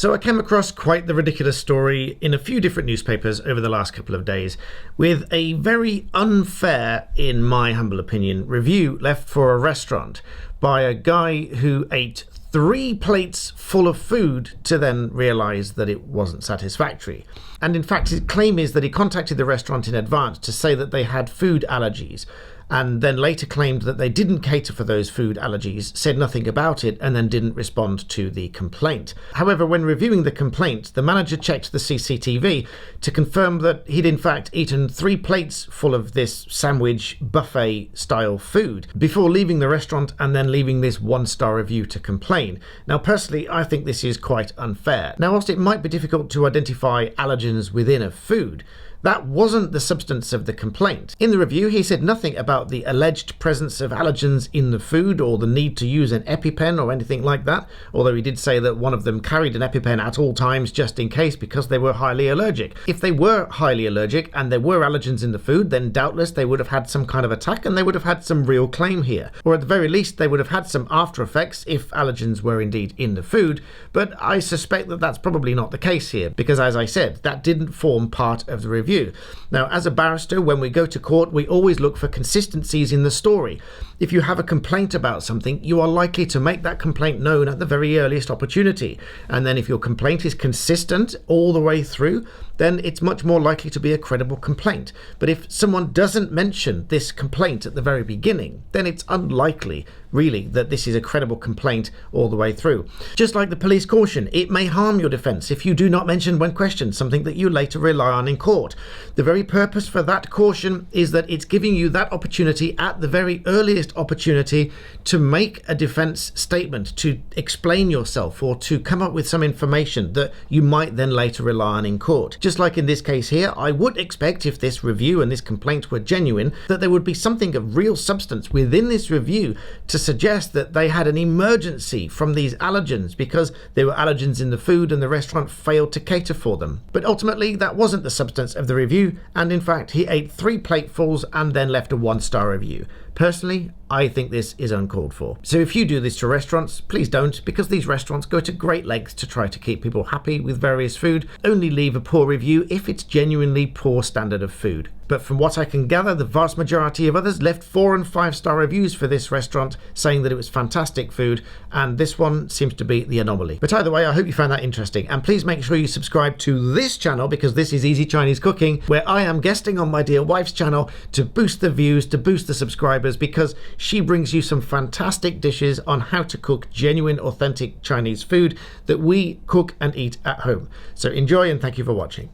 So I came across quite the ridiculous story in a few different newspapers over the last couple of days with a very unfair, in my humble opinion, review left for a restaurant by a guy who ate 3 plates full of food to then realise that it wasn't satisfactory. And in fact, his claim is that he contacted the restaurant in advance to say that they had food allergies, and then later claimed that they didn't cater for those food allergies, said nothing about it, and then didn't respond to the complaint. However, when reviewing the complaint, the manager checked the CCTV to confirm that he'd in fact eaten 3 plates full of this sandwich buffet style food before leaving the restaurant and then leaving this 1-star review to complain. Now, personally, I think this is quite unfair. Now, whilst it might be difficult to identify allergens within a food, that wasn't the substance of the complaint. In the review, he said nothing about the alleged presence of allergens in the food or the need to use an EpiPen or anything like that, although he did say that one of them carried an EpiPen at all times just in case because they were highly allergic. If they were highly allergic and there were allergens in the food, then doubtless they would have had some kind of attack and they would have had some real claim here. Or at the very least, they would have had some after effects if allergens were indeed in the food, but I suspect that that's probably not the case here because, as I said, that didn't form part of the review. Now, as a barrister, when we go to court, we always look for consistencies in the story. If you have a complaint about something, you are likely to make that complaint known at the very earliest opportunity. And then if your complaint is consistent all the way through, then it's much more likely to be a credible complaint. But if someone doesn't mention this complaint at the very beginning, then it's unlikely, really, that this is a credible complaint all the way through. Just like the police caution, it may harm your defence if you do not mention when questioned something that you later rely on in court. The very purpose for that caution is that it's giving you that opportunity at the very earliest opportunity to make a defence statement, to explain yourself, or to come up with some information that you might then later rely on in court. Just like in this case here, I would expect, if this review and this complaint were genuine, that there would be something of real substance within this review to suggest that they had an emergency from these allergens because there were allergens in the food and the restaurant failed to cater for them. But ultimately, that wasn't the substance of the review, and in fact, he ate 3 platefuls and then left a 1-star review. Personally, I think this is uncalled for. So if you do this to restaurants, please don't, because these restaurants go to great lengths to try to keep people happy with various food. Only leave a poor review if it's genuinely poor standard of food. But from what I can gather, the vast majority of others left 4- and 5-star reviews for this restaurant, saying that it was fantastic food, and this one seems to be the anomaly. But either way, I hope you found that interesting, and please make sure you subscribe to this channel, because this is Easy Chinese Cooking, where I am guesting on my dear wife's channel to boost the views, to boost the subscribers, because she brings you some fantastic dishes on how to cook genuine, authentic Chinese food that we cook and eat at home. So enjoy, and thank you for watching.